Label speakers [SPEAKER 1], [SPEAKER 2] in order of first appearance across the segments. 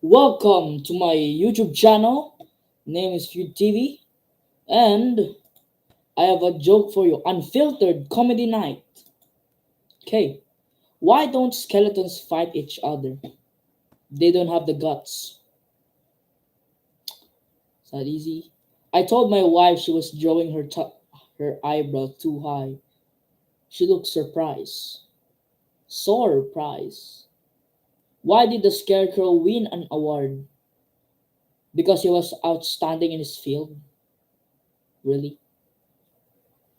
[SPEAKER 1] Welcome to my YouTube channel. Name is Feud TV, and I have a joke for you. Unfiltered comedy night. Okay, why don't skeletons fight each other? They don't have the guts. Is that easy? I told my wife she was drawing her eyebrow too high. She looked surprised. Surprised. Why did the scarecrow win an award? Because he was outstanding in his field. Really?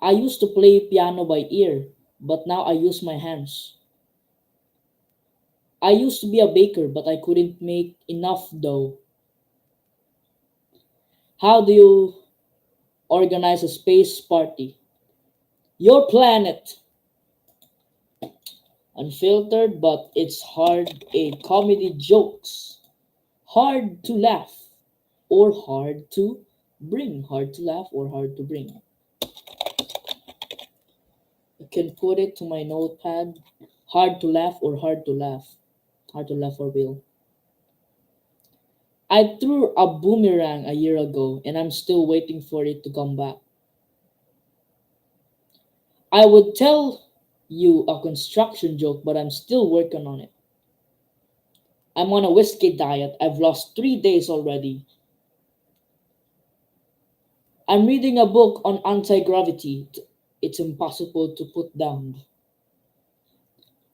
[SPEAKER 1] I used to play piano by ear, but now I use my hands. I used to be a baker, but I couldn't make enough dough. How do you organize a space party? Your planet, unfiltered, but it's hard. A comedy jokes. Hard to laugh or hard to bring. Hard to laugh or hard to bring. I can put it to my notepad. Hard to laugh or hard to laugh. Hard to laugh or will. I threw a boomerang a year ago and I'm still waiting for it to come back. I would tell you a construction joke, but I'm still working on it. I'm on a whiskey diet. I've lost 3 days already. I'm reading a book on anti gravity. It's impossible to put down.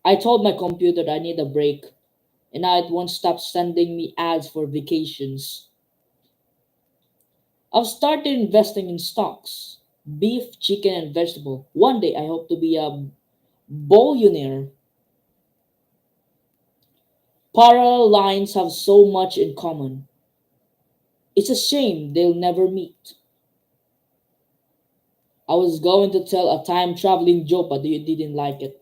[SPEAKER 1] I told my computer I need a break, and now it won't stop sending me ads for vacations. I've started investing in stocks beef, chicken, and vegetable. One day I hope to be a billionaire. Parallel lines have so much in common. It's a shame they'll never meet. I was going to tell a time traveling joke, but you didn't like it.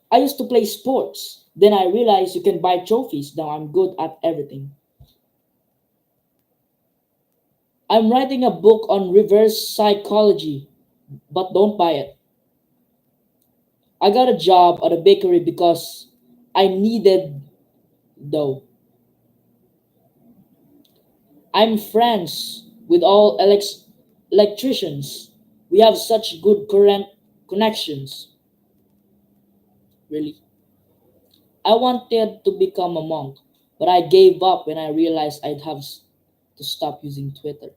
[SPEAKER 1] I used to play sports. Then I realized you can buy trophies. Now I'm good at everything. I'm writing a book on reverse psychology, but don't buy it. I got a job at a bakery because I needed dough. I'm friends with all electricians. We have such good current connections. Really. I wanted to become a monk, but I gave up when I realized I'd have to stop using Twitter.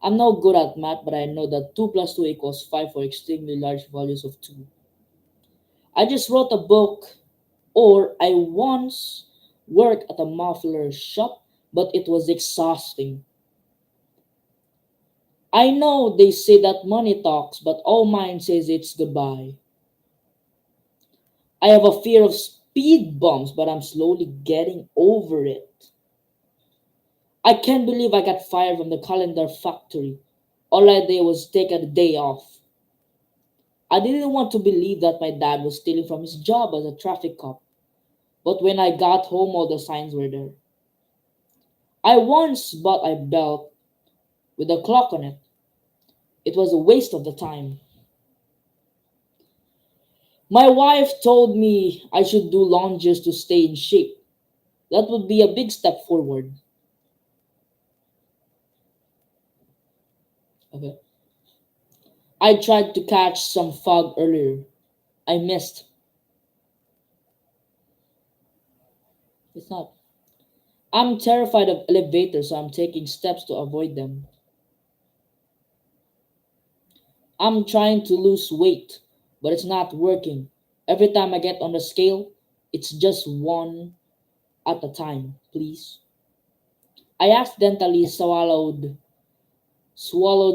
[SPEAKER 1] I'm no good at math, but I know that 2 plus 2 equals 5 for extremely large values of 2. I just wrote a book, or I once worked at a muffler shop, but it was exhausting. I know they say that money talks, but all mine says it's goodbye. I have a fear of speed bumps, but I'm slowly getting over it. I can't believe I got fired from the calendar factory. All I did was take a day off. I didn't want to believe that my dad was stealing from his job as a traffic cop, but when I got home, all the signs were there. I once bought a belt with a clock on it. It was a waste of the time. My wife told me I should do lunges to stay in shape. That would be a big step forward. Okay. I tried to catch some fog earlier. I missed. It's not. I'm terrified of elevators, so I'm taking steps to avoid them. I'm trying to lose weight, but it's not working. Every time I get on the scale, it's just one at a time, please. I accidentally swallowed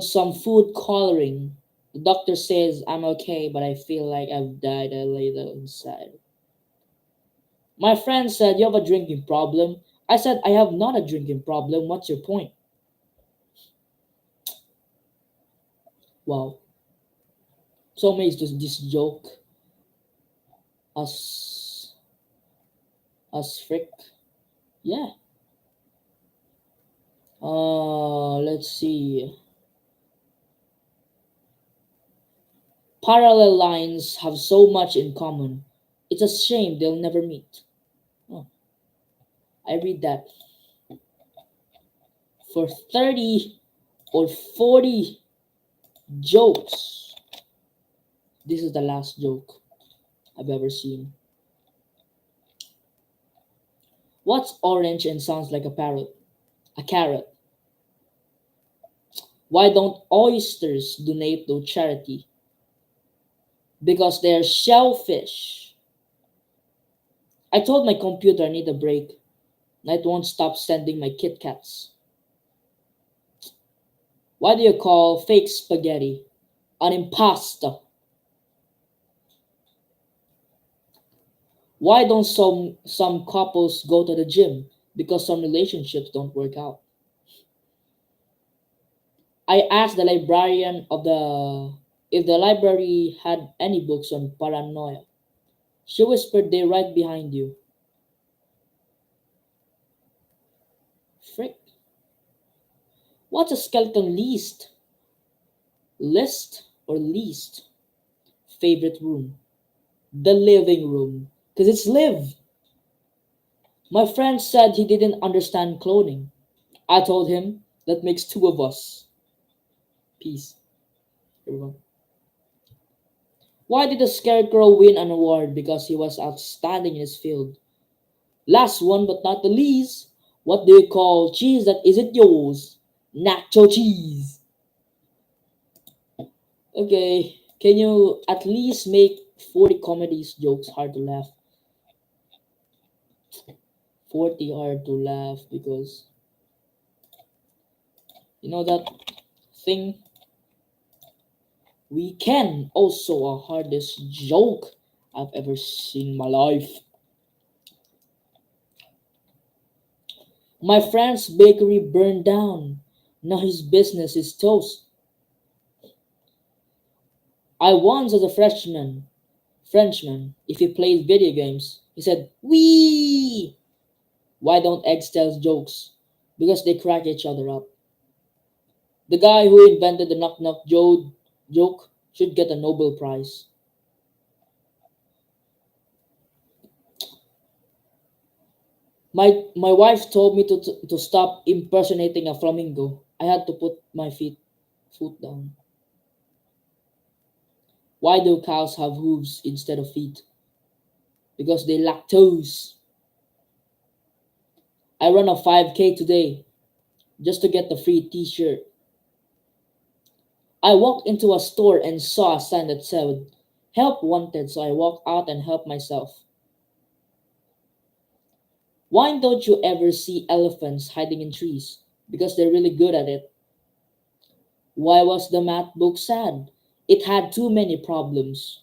[SPEAKER 1] some food coloring. The doctor says I'm okay, but I feel like I've died a little inside. My friend said, "You have a drinking problem." I said, "I have not a drinking problem. What's your point?" Wow. So amazed with this joke. As as frick. Yeah. Let's see. Parallel lines have so much in common. It's a shame they'll never meet. Oh, I read that for 30 or 40 jokes, this is the last joke I've ever seen. What's orange and sounds like a parrot? A carrot. Why don't oysters donate to charity? Because they're shellfish. I told my computer I need a break, and it won't stop sending my Kit Kats. Why do you call fake spaghetti an impasta? Why don't some couples go to the gym? Because some relationships don't work out. I asked the librarian of the if the library had any books on paranoia. She whispered they're right behind you. Frick. What's a skeleton list or least favorite room? The living room. Because it's live. My friend said he didn't understand cloning. I told him that makes two of us. Peace, everyone. Why did the scarecrow win an award? Because he was outstanding in his field. Last one but not the least, what do you call cheese that isn't yours? Nacho cheese. Okay, can you at least make 40 comedies jokes hard to laugh? 40 hard to laugh because you know that thing we can also a hardest joke I've ever seen in my life. My friend's bakery burned down. Now his business is toast. I once as a Frenchman, if he played video games, he said, "Wee." Why don't eggs tell jokes? Because they crack each other up. The guy who invented the knock knock joke should get a Nobel Prize. My wife told me to stop impersonating a flamingo. I had to put my foot down. Why do cows have hooves instead of feet? Because they lactose. I run a 5K today just to get the free t-shirt. I walked into a store and saw a sign that said, "Help wanted," so I walked out and helped myself. Why don't you ever see elephants hiding in trees? Because they're really good at it. Why was the math book sad? It had too many problems.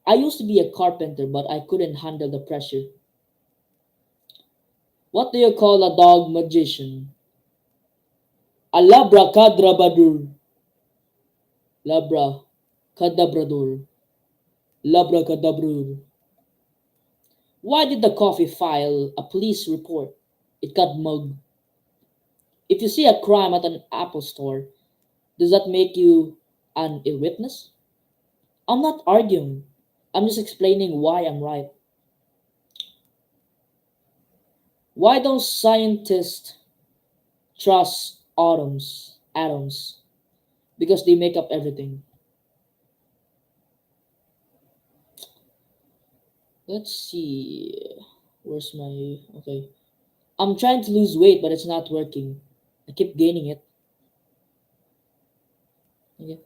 [SPEAKER 1] I used to be a carpenter, but I couldn't handle the pressure. What do you call a dog magician? A labracadabrador. Labra cadabrador. Labracadabrador. Why did the coffee file a police report? It got mugged. If you see a crime at an Apple store, does that make you an eyewitness? I'm not arguing. I'm just explaining why I'm right. Why don't scientists trust atoms? Atoms. Because they make up everything. Let's see. Where's my. Okay. I'm trying to lose weight, but it's not working. I keep gaining it. Okay.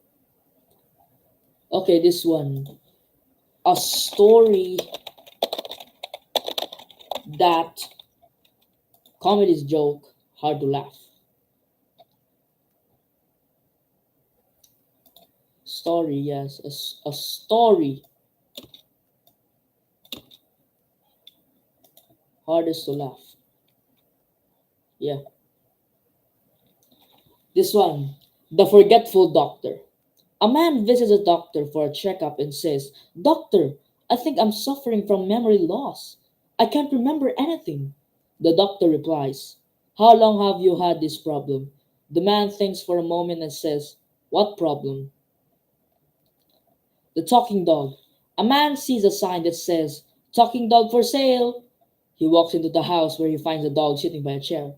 [SPEAKER 1] Okay, this one. A story that comedy's joke, hard to laugh. Story, yes. A story, hardest to laugh. Yeah. This one. The forgetful doctor. A man visits a doctor for a checkup and says, "Doctor, I think I'm suffering from memory loss. I can't remember anything." The doctor replies, "How long have you had this problem?" The man thinks for a moment and says, "What problem?" The talking dog. A man sees a sign that says, "Talking dog for sale." He walks into the house where he finds a dog sitting by a chair.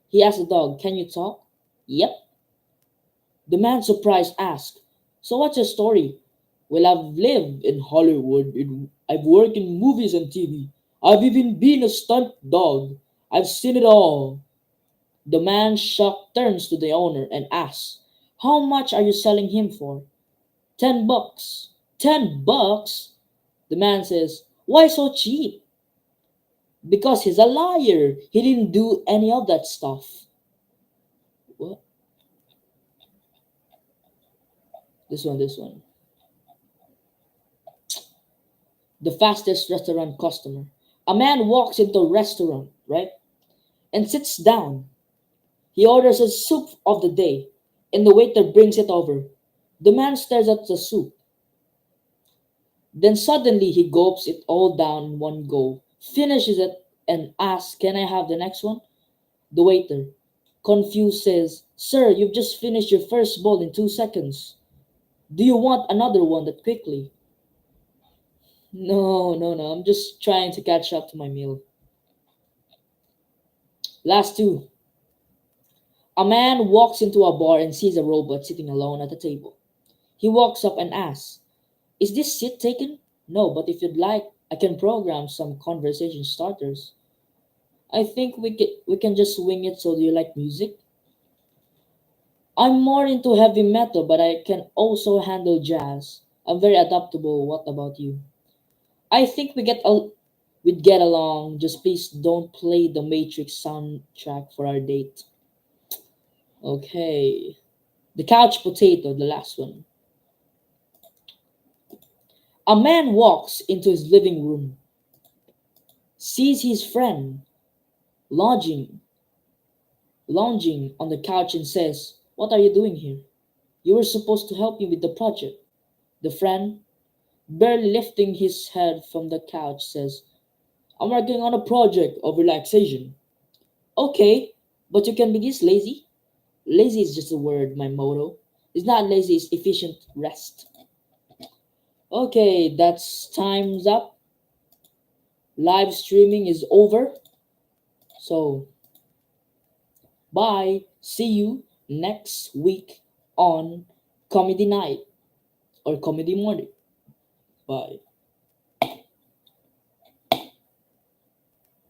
[SPEAKER 1] He asks the dog, "Can you talk?" "Yep." The man, surprised, asks, "So what's your story?" "Well, I've lived in Hollywood. I've worked in movies and TV. I've even been a stunt dog. I've seen it all." The man, shocked, turns to the owner and asks, "How much are you selling him for?" $10. $10? The man says, "Why so cheap?" "Because he's a liar. He didn't do any of that stuff." What? This one. The fastest restaurant customer. A man walks into a restaurant, right? And sits down. He orders a soup of the day, and the waiter brings it over. The man stares at the soup. Then suddenly he gulps it all down in one go, finishes it, and asks, "Can I have the next one?" The waiter, confused, says, "Sir, you've just finished your first bowl in 2 seconds. Do you want another one that quickly?" "No, no, no. I'm just trying to catch up to my meal." Last two. A man walks into a bar and sees a robot sitting alone at a table. He walks up and asks, "Is this seat taken?" "No, but if you'd like, I can program some conversation starters." "I think we can just wing it, so do you like music?" "I'm more into heavy metal, but I can also handle jazz. I'm very adaptable. What about you?" "I think we'd get along. Just please don't play the Matrix soundtrack for our date." Okay. The couch potato, the last one. A man walks into his living room, sees his friend lounging, lounging on the couch and says, "What are you doing here? You were supposed to help me with the project." The friend, barely lifting his head from the couch, says, "I'm working on a project of relaxation." "Okay, but you can be this lazy." "Lazy is just a word, my motto. It's not lazy, it's efficient rest." Okay, that's time's up. Live streaming is over. So, bye. See you next week on Comedy Night or Comedy Morning. Bye.